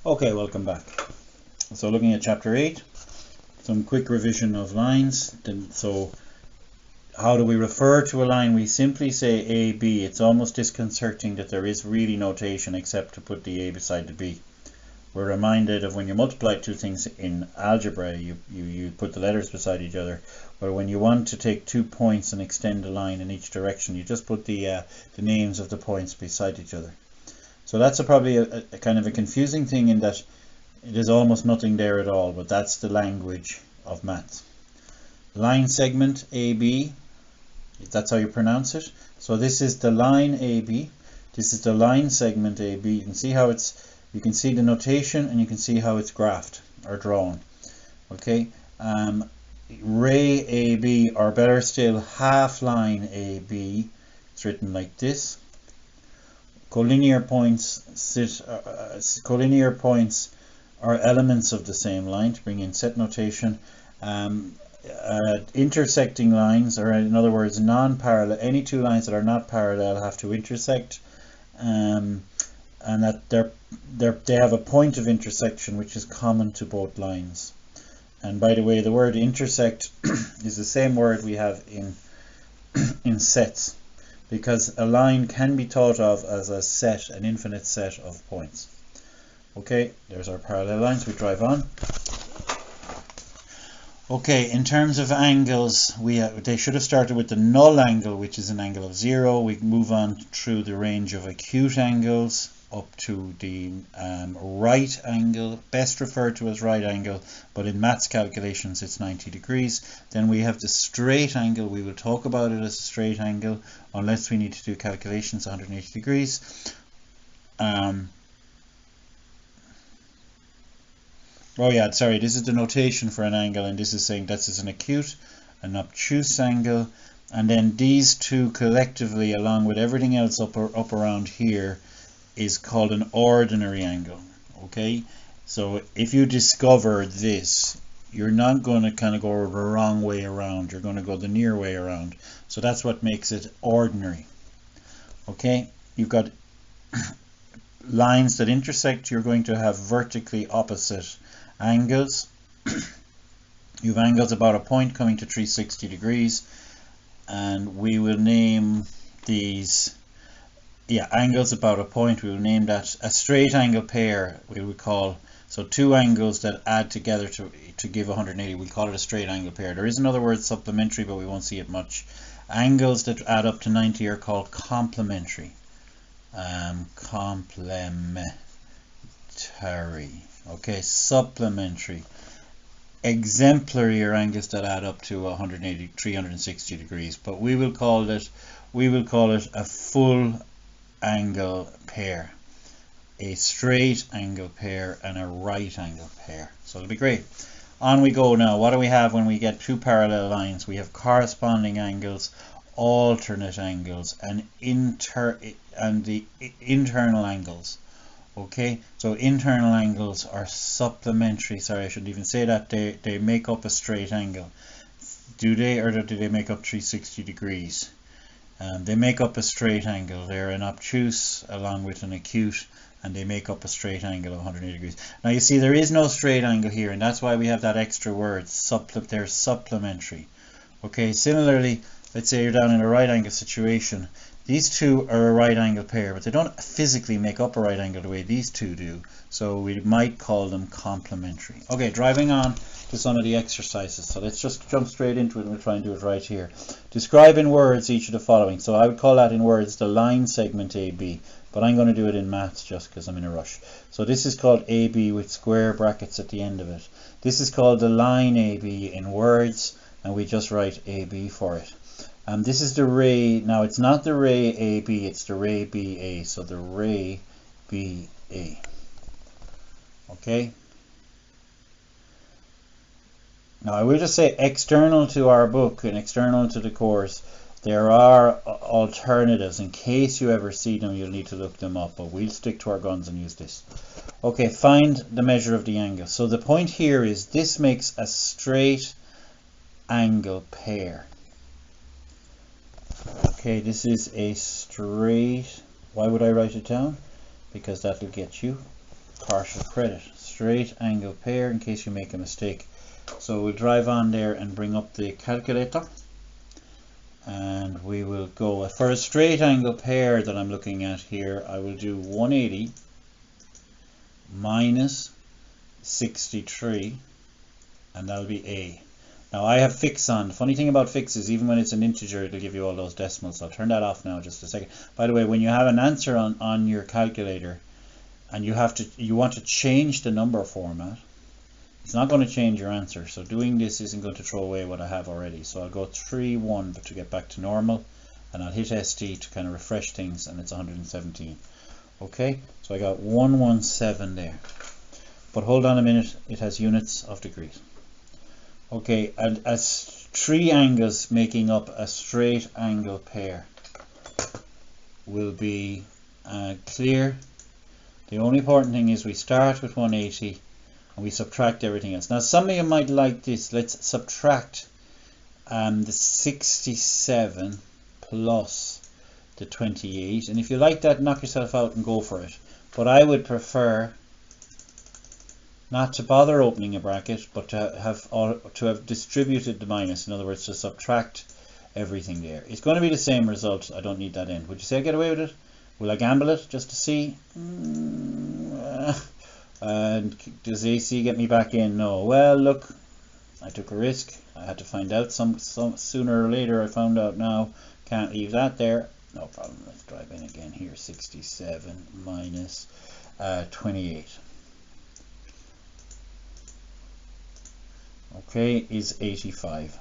Okay, welcome back. So looking at chapter 8, some quick revision of lines. So how do we refer to a line? We simply say AB. It's almost disconcerting that there is really notation except to put the A beside the B. We're reminded of when you multiply two things in algebra, you put the letters beside each other. But when you want to take 2 points and extend a line in each direction, you just put the names of the points beside each other. So that's probably a kind of a confusing thing in that it is almost nothing there at all, but that's the language of maths. Line segment AB, that's how you pronounce it. So this is the line AB, this is the line segment AB. You can see how you can see the notation and you can see how it's graphed or drawn. Okay, ray AB, or better still, half line AB, it's written like this. Collinear points collinear points are elements of the same line, to bring in set notation. Intersecting lines, or in other words non-parallel, any two lines that are not parallel have to intersect, and that they have a point of intersection which is common to both lines. And by the way, the word intersect is the same word we have in sets, because a line can be thought of as a set, an infinite set of points. Okay, there's our parallel lines. We drive on. Okay, in terms of angles, they should have started with the null angle, which is an angle of 0. We move on through the range of acute angles up to the right angle, best referred to as right angle, but in maths calculations it's 90 degrees. Then we have the straight angle. We will talk about it as a straight angle unless we need to do calculations 180 degrees. Oh yeah, sorry, this is the notation for an angle, and this is saying this is an acute, an obtuse angle, and then these two collectively, along with everything else up around here, is called an ordinary angle. Okay, so if you discover this, you're not going to kind of go the wrong way around, you're going to go the near way around. So that's what makes it ordinary. Okay, you've got lines that intersect, you're going to have vertically opposite angles. You have angles about a point coming to 360 degrees, and we will name these angles about a point. We will name that a straight angle pair. We would call, so two angles that add together to give 180, we call it a straight angle pair. There is another word, supplementary, but we won't see it much. Angles that add up to 90 are called complementary. Complementary. Okay, supplementary. Exemplary are angles that add up to 180, 360 degrees, but we will call it a full angle pair, a straight angle pair and a right angle pair. So it'll be great. On we go now. What do we have when we get two parallel lines? We have corresponding angles, alternate angles, and the internal angles. Okay, so internal angles are supplementary. Sorry, I shouldn't even say that. They make up a straight angle. Do they, or do they make up 360 degrees? They make up a straight angle. They're an obtuse along with an acute, and they make up a straight angle of 180 degrees. Now you see there is no straight angle here, and that's why we have that extra word, they're supplementary. Okay, similarly, let's say you're down in a right angle situation. These two are a right angle pair, but they don't physically make up a right angle the way these two do, so we might call them complementary. Okay, driving on to some of the exercises. So let's just jump straight into it, and we'll try and do it right here. Describe in words each of the following. So I would call that in words the line segment AB, but I'm going to do it in maths just because I'm in a rush. So this is called AB with square brackets at the end of it. This is called the line AB in words, and we just write AB for it. This is the ray. Now it's not the ray AB, it's the ray BA. So the ray BA. Okay. Now I will just say, external to our book and external to the course, there are alternatives. In case you ever see them, you'll need to look them up, but we'll stick to our guns and use this. Okay, find the measure of the angle. So the point here is this makes a straight angle pair. Okay, this is a straight. Why would I write it down? Because that will get you partial credit. Straight angle pair, in case you make a mistake. So we'll drive on there and bring up the calculator, and we will go for a straight angle pair that I'm looking at here. I will do 180 minus 63, and that'll be A. Now I have fix on. The funny thing about fix is even when it's an integer, it'll give you all those decimals. So I'll turn that off now just a second. By the way, when you have an answer on your calculator and you want to change the number format, it's not going to change your answer. So doing this isn't going to throw away what I have already. So I'll go 3-1 but to get back to normal, and I'll hit ST to kind of refresh things, and it's 117. Okay, so I got 117 there. But hold on a minute, it has units of degrees. Okay, and as 3 angles making up a straight angle pair will be clear. The only important thing is we start with 180 and we subtract everything else. Now some of you might like this. Let's subtract the 67 plus the 28, and if you like that, knock yourself out and go for it. But I would prefer not to bother opening a bracket, but to have distributed the minus. In other words, to subtract everything there. It's going to be the same result. I don't need that in. Would you say I get away with it? Will I gamble it just to see? And does AC get me back in? No. Well, look, I took a risk. I had to find out some sooner or later. I found out now. Can't leave that there. No problem. Let's drive in again here. 67 minus 28. Okay, is 85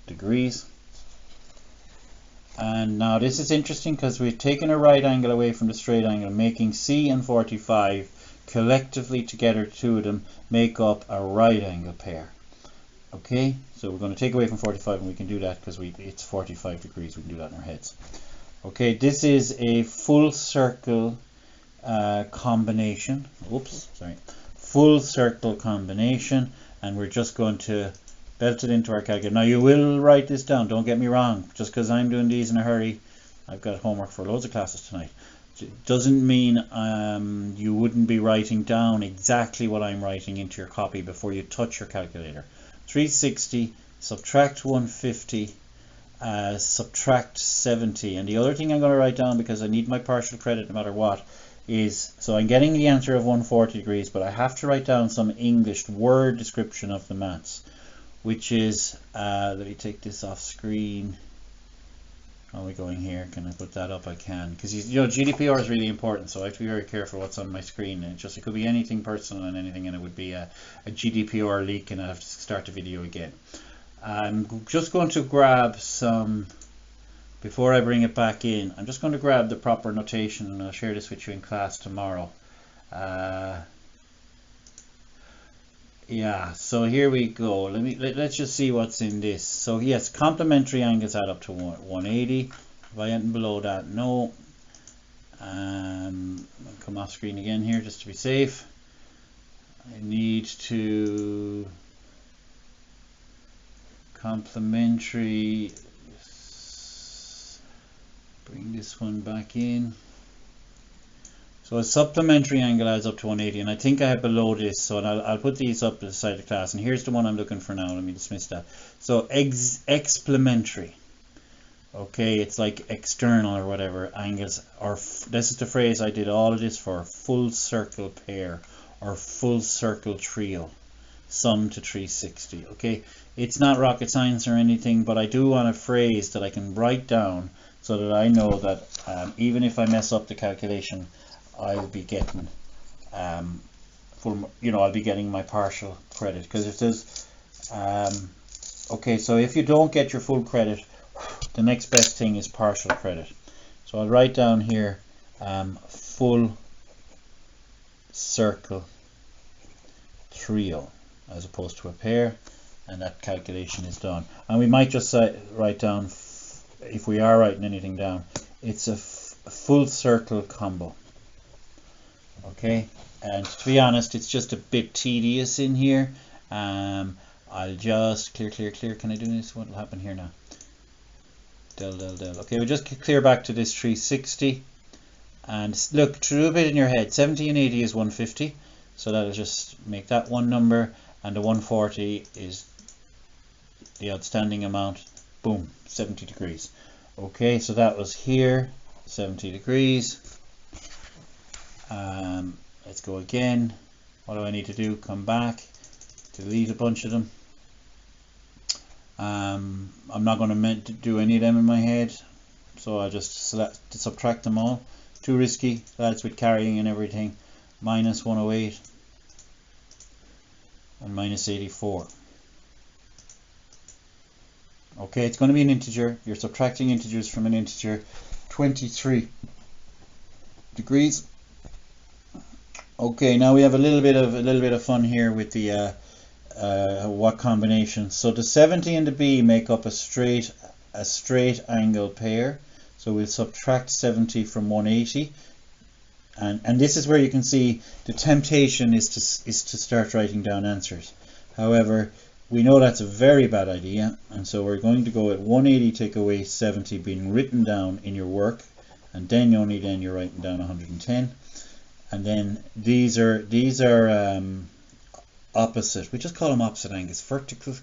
degrees. And now this is interesting because we've taken a right angle away from the straight angle, making C and 45 collectively together, two of them make up a right angle pair. Okay, so we're going to take away from 45, and we can do that because it's 45 degrees. We can do that in our heads. Okay, this is a full circle combination. Oops, sorry. Full circle combination, and we're just going to belt it into our calculator. Now you will write this down, don't get me wrong. Just because I'm doing these in a hurry, I've got homework for loads of classes tonight. Doesn't mean you wouldn't be writing down exactly what I'm writing into your copy before you touch your calculator. 360, subtract 150, subtract 70. And the other thing I'm going to write down, because I need my partial credit no matter what, is, so I'm getting the answer of 140 degrees, but I have to write down some English word description of the maths, which is, let me take this off screen. How are we going here? Can I put that up? I can, because you know GDPR is really important, so I have to be very careful what's on my screen. And it could be anything personal and anything, and it would be a GDPR leak, and I have to start the video again. I'm just going to grab some, before I bring it back in, I'm just going to grab the proper notation, and I'll share this with you in class tomorrow. Yeah, so here we go. Let's just see what's in this. So yes, complementary angles add up to 180. If I enter below that, no. I'll come off screen again here just to be safe. I need to complementary, bring this one back in. So a supplementary angle adds up to 180, and I think I have below this, so I'll put these up to the side of the class, and here's the one I'm looking for now. Let me dismiss that. So explementary, okay, it's like external or whatever angles, or this is the phrase I did all of this for, full circle pair or full circle trio, sum to 360. Okay, it's not rocket science or anything, but I do want a phrase that I can write down so that I know that even if I mess up the calculation, I'll be getting I'll be getting my partial credit. Because if there's okay, so if you don't get your full credit, the next best thing is partial credit. So I'll write down here full circle trio as opposed to a pair, and that calculation is done. And we might just write down, if we are writing anything down, it's a full circle combo. Okay, and to be honest, it's just a bit tedious in here. I'll just clear. Can I do this? What will happen here now? Del. Okay, we'll just clear back to this 360. And look, through a bit in your head, 70 and 80 is 150. so that'll just make that one number, and the 140 is the outstanding amount. Boom, 70 degrees. Okay, so that was here, 70 degrees. Let's go again. What do I need to do? Come back, delete a bunch of them. I'm not going to do any of them in my head, so I just subtract them all. Too risky, that's with carrying and everything. Minus 108 and minus 84. Okay, it's going to be an integer. You're subtracting integers from an integer. 23 degrees. Okay, now we have a little bit of fun here with the what combination. So the 70 and the b make up a straight angle pair. So we'll subtract 70 from 180, and this is where you can see the temptation is to start writing down answers. However, we know that's a very bad idea, and so we're going to go at 180 take away 70 being written down in your work, and then only then you're writing down 110. And then these are opposite. We just call them opposite angles. Vertical,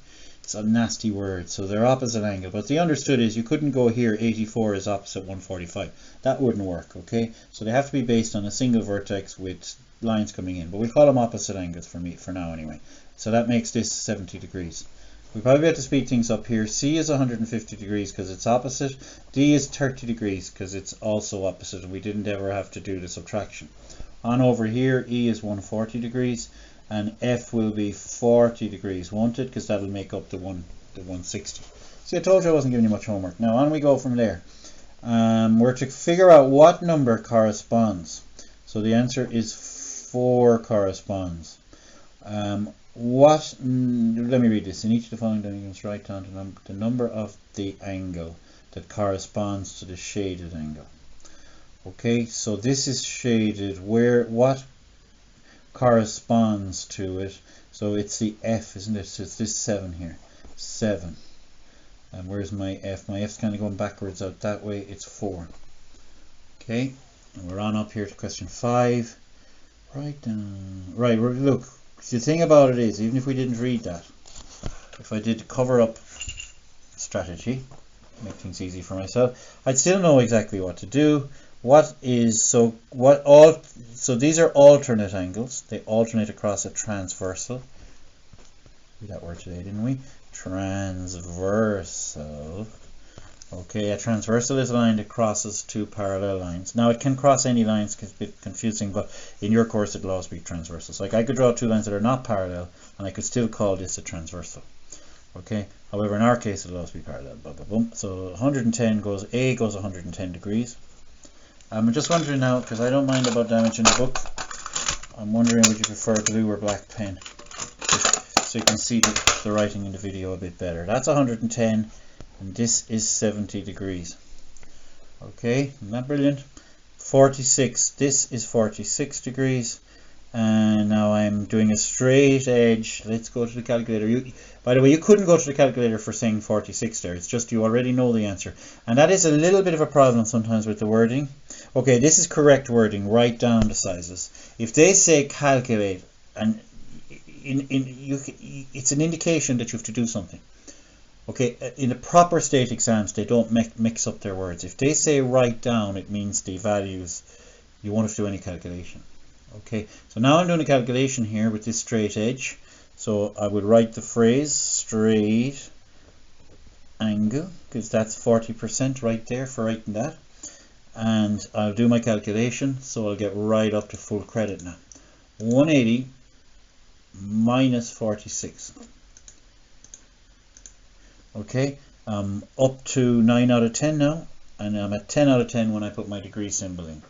it's a nasty word, so they're opposite angle. But the understood is you couldn't go here 84 is opposite 145. That wouldn't work, okay? So they have to be based on a single vertex with lines coming in. But we call them opposite angles for now anyway. So that makes this 70 degrees. We probably have to speed things up here. C is 150 degrees because it's opposite. D is 30 degrees because it's also opposite, and we didn't ever have to do the subtraction. On over here, E is 140 degrees, and F will be 40 degrees, won't it? Because that'll make up the 160. See, I told you I wasn't giving you much homework. Now on we go from there. We're to figure out what number corresponds. So the answer is 4 corresponds. Let me read this. In each of the following diagrams, write down the number of the angle that corresponds to the shaded angle. Okay, so this is shaded. What corresponds to it? So it's the F, isn't it? So it's this 7 here. 7. And where's my F? My F's kind of going backwards out that way. It's 4. Okay, and we're on up here to question 5. Right down. Right, look. The thing about it is, even if we didn't read that, if I did cover up strategy, make things easy for myself, I'd still know exactly what to do. So these are alternate angles. They alternate across a transversal. We that word today, didn't we? Transversal. Okay, a transversal is a line that crosses 2 parallel lines. Now it can cross any lines, it's a bit confusing, but in your course it'll always be transversals. Like I could draw 2 lines that are not parallel, and I could still call this a transversal. Okay, however in our case it'll always be parallel. Blah, blah, blah. So 110 goes 110 degrees. I'm just wondering now, because I don't mind about damage in the book, I'm wondering would you prefer blue or black pen? Just so you can see the writing in the video a bit better. That's 110. And this is 70 degrees. Okay, isn't that brilliant? 46, this is 46 degrees. And now I'm doing a straight edge. Let's go to the calculator. By the way, you couldn't go to the calculator for saying 46 there. It's just you already know the answer. And that is a little bit of a problem sometimes with the wording. Okay, this is correct wording. Write down the sizes. If they say calculate, and it's an indication that you have to do something. Okay, in the proper state exams, they don't mix up their words. If they say write down, it means the values. You won't have to do any calculation. Okay, so now I'm doing a calculation here with this straight edge. So I would write the phrase straight angle, because that's 40% right there for writing that. And I'll do my calculation, so I'll get right up to full credit now. 180 minus 46. Okay, up to 9 out of 10 now, and I'm at 10 out of 10 when I put my degree symbol in.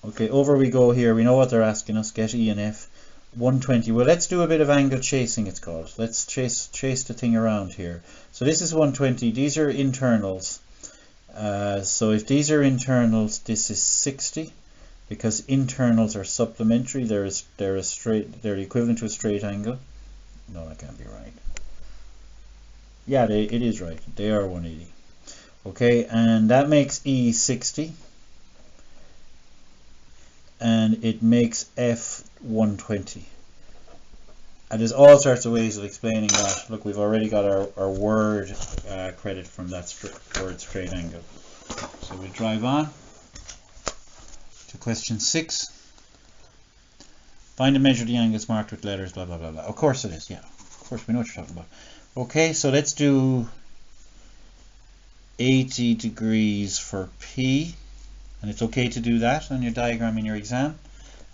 Okay, over we go here. We know what they're asking us. Get E and F. 120. Well, let's do a bit of angle chasing, it's called. Let's chase the thing around here. So this is 120. These are internals. So if these are internals, this is 60, because internals are supplementary. They're equivalent to a straight angle. No, that can't be right. Yeah, it is right. They are 180. Okay, and that makes E 60. And it makes F 120. And there's all sorts of ways of explaining that. Look, we've already got our word credit from that word straight angle. So we drive on to question 6. Find and measure the angles marked with letters, blah, blah, blah, blah. Of course it is, yeah. Of course, we know what you're talking about. Okay, so let's do 80 degrees for P. And it's okay to do that on your diagram in your exam.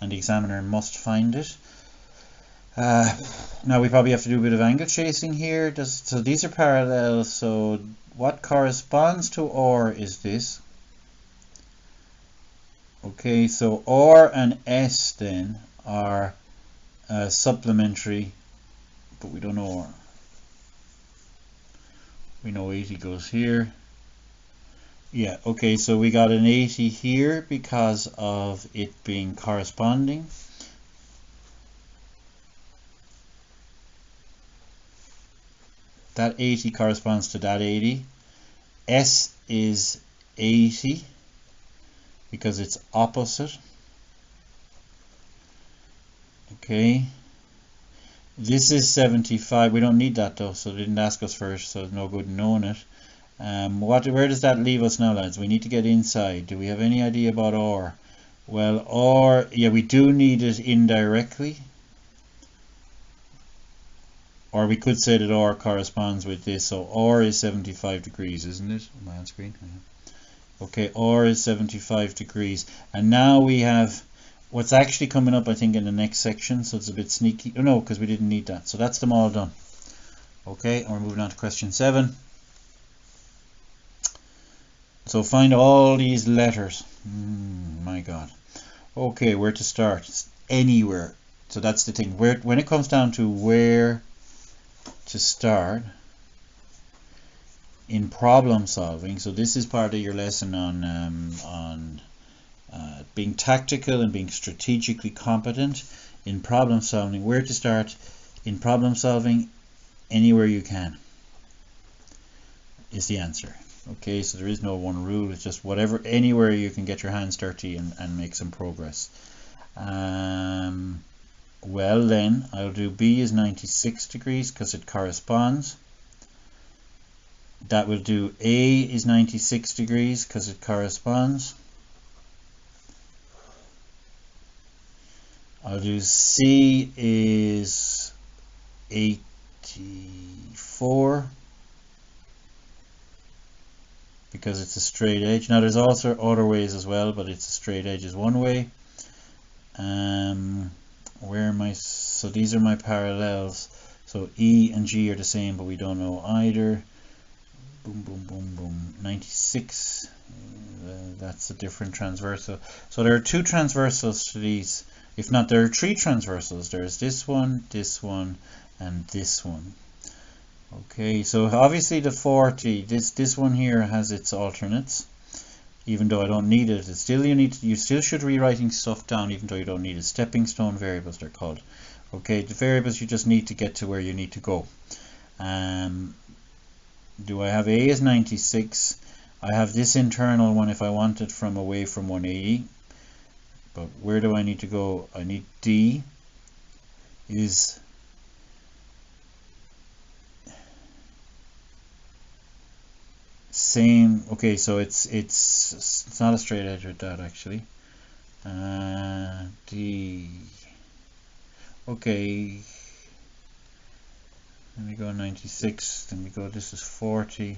And the examiner must find it. Now we probably have to do a bit of angle chasing here. So these are parallel. So what corresponds to OR is this. Okay, so OR and S then are supplementary, but we don't know OR. We know 80 goes here. Yeah, okay, so we got an 80 here because of it being corresponding. That 80 corresponds to that 80. S is 80 because it's opposite. Okay. This is 75. We don't need that though, so they didn't ask us first, so it's no good knowing it. Where does that leave us now, lads? We need to get inside. Do we have any idea about OR? Well, OR, yeah, we do need it indirectly. Or we could say that OR corresponds with this. So OR is 75 degrees, isn't it? Am I on screen? Yeah. Okay, OR is 75 degrees. And now we have what's actually coming up, I think, in the next section. So it's a bit sneaky. Oh, no, because we didn't need that. So that's them all done. Okay, and we're moving on to question 7. So find all these letters. My God. Okay, where to start? Anywhere. So that's the thing. When it comes down to where to start in problem solving, so this is part of your lesson on being tactical and being strategically competent in problem solving. Where to start in problem solving? Anywhere you can is the answer. Okay, so there is no one rule. It's just whatever, anywhere you can get your hands dirty and make some progress. Well then, I'll do B is 96 degrees because it corresponds. That will do A is 96 degrees because it corresponds. I'll do C is 84 because it's a straight edge. Now there's also other ways as well, but it's a straight edge is one way. Where am I? So these are my parallels. So E and G are the same, but we don't know either. Boom, boom, boom, boom. 96. That's a different transversal. So there are 2 transversals to these. If not, there are 3 transversals. There's this one, and this one. Okay, so obviously the 40, this one here has its alternates. Even though I don't need it, it's still you still should be writing stuff down even though you don't need it. Stepping stone variables they're called. Okay, the variables you just need to get to where you need to go. Do I have A is 96? I have this internal one if I want it from away from 180. But where do I need to go? I need D is same. Okay, so it's not a straight edge with that actually. D. Okay. Let me go 96. Then we go. This is 40.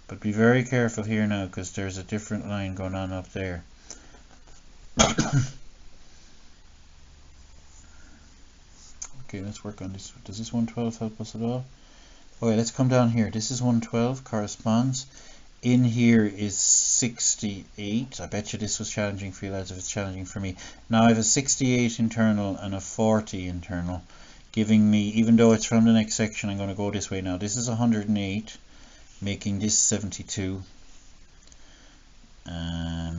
But be very careful here now because there's a different line going on up there. Okay, let's work on this. Does this 112 help us at all? Okay, let's come down here. This is 112, corresponds. In here is 68. I bet you this was challenging for you lads if it's challenging for me. Now I have a 68 internal and a 40 internal, giving me, even though it's from the next section, I'm going to go this way now. This is 108, making this 72. I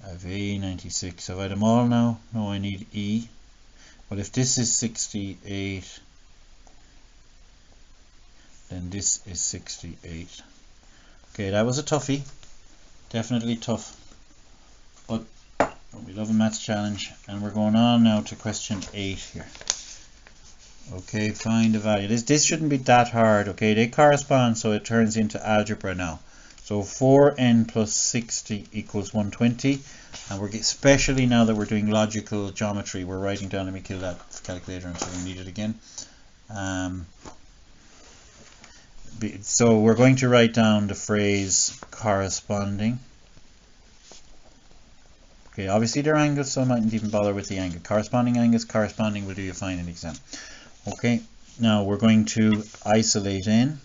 have A 96. Have I them all now? No, I need E. But if this is 68, then this is 68. Okay, that was a toughie. Definitely tough. But We love a maths challenge, and we're going on now to question 8 here. Okay, find the value. This shouldn't be that hard. Okay, they correspond, so it turns into algebra now. So 4n plus 60 equals 120, and we're especially now that we're doing logical geometry, we're writing down. Let me kill that calculator until we need it again. So we're going to write down the phrase corresponding. Okay, obviously they're angles, so I mightn't even bother with the angle. Corresponding angles, corresponding will do you fine in the exam. Okay, now we're going to isolate n.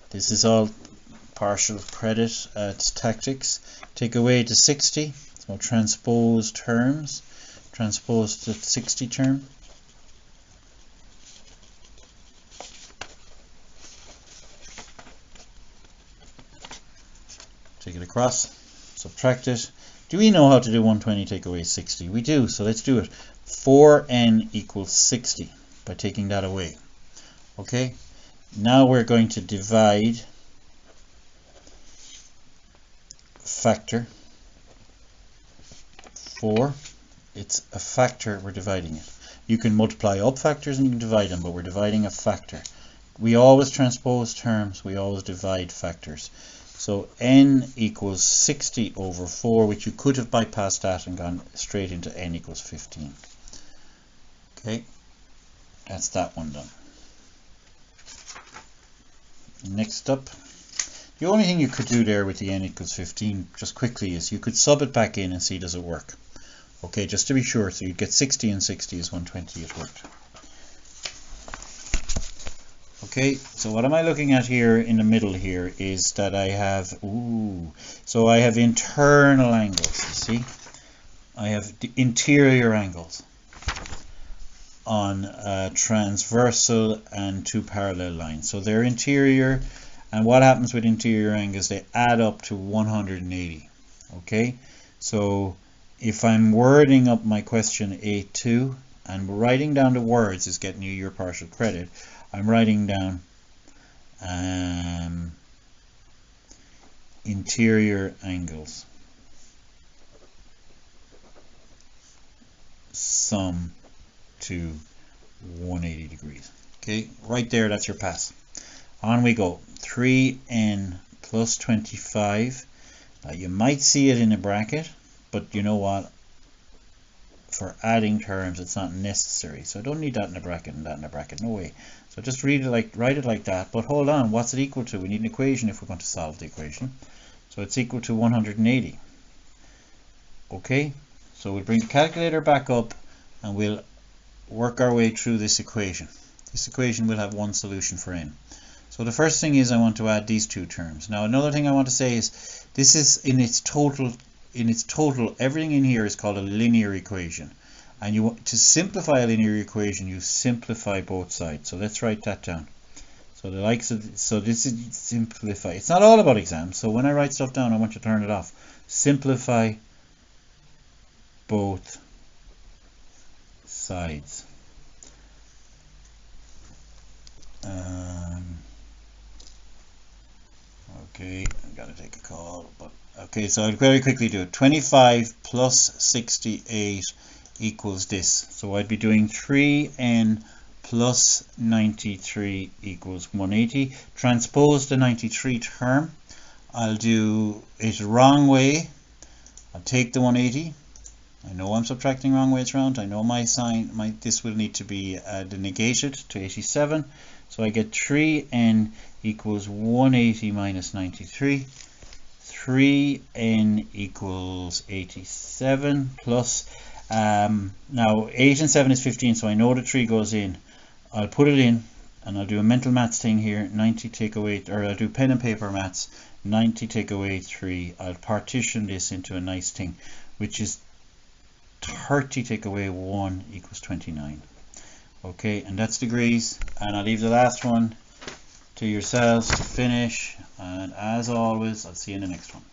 This is all partial credit tactics. Take away the 60, so transpose terms. Transpose the 60 term. Take it across, subtract it. Do we know how to do 120 take away 60? We do, so let's do it. 4n equals 60 by taking that away. Okay, now we're going to divide factor 4. It's a factor, we're dividing it. You can multiply up factors and you can divide them, but we're dividing a factor. We always transpose terms, we always divide factors. So n equals 60 over 4, which you could have bypassed that and gone straight into n equals 15. Okay, that's that one done. Next up, the only thing you could do there with the n equals 15 just quickly is you could sub it back in and see does it work. Okay, just to be sure, so you'd get 60 and 60 is 120, it worked. Okay, so what am I looking at here in the middle here is that I have, so I have internal angles, you see? I have the interior angles on transversal and 2 parallel lines. So they're interior, and what happens with interior angles, they add up to 180. Okay, so if I'm wording up my question 8.2 and writing down the words is getting you your partial credit, I'm writing down interior angles sum to 180 degrees. Okay, right there, that's your pass. On we go. 3n plus 25. Now you might see it in a bracket, but you know what? For adding terms, it's not necessary. So I don't need that in a bracket and that in a bracket. No way. So just write it like that. But hold on, what's it equal to? We need an equation if we're going to solve the equation. So it's equal to 180. Okay, so we'll bring the calculator back up and we'll work our way through this equation. This equation will have one solution for n. So the first thing is I want to add these two terms. Now another thing I want to say is this is in its total, everything in here is called a linear equation. And you want to simplify a linear equation, you simplify both sides. So let's write that down. So the likes of, so this is simplify. It's not all about exams. So when I write stuff down, I want you to turn it off. Simplify both sides. Okay, I've got to take a call, but okay, so I'll very quickly do it. 25 plus 68 equals this. So I'd be doing 3n plus 93 equals 180. Transpose the 93 term. I'll do it wrong way. I'll take the 180. I know I'm subtracting wrong ways around. I know my sign, this will need to be negated to 87. So I get 3n equals 180 minus 93. 3n equals 87 plus, now 8 and 7 is 15, so I know the 3 goes in. I'll put it in and I'll do a mental maths thing here. 90 take away, or I'll do pen and paper maths. 90 take away 3. I'll partition this into a nice thing, which is 30 take away 1 equals 29. Okay, and that's degrees, and I'll leave the last one to yourselves to finish, and as always I'll see you in the next one.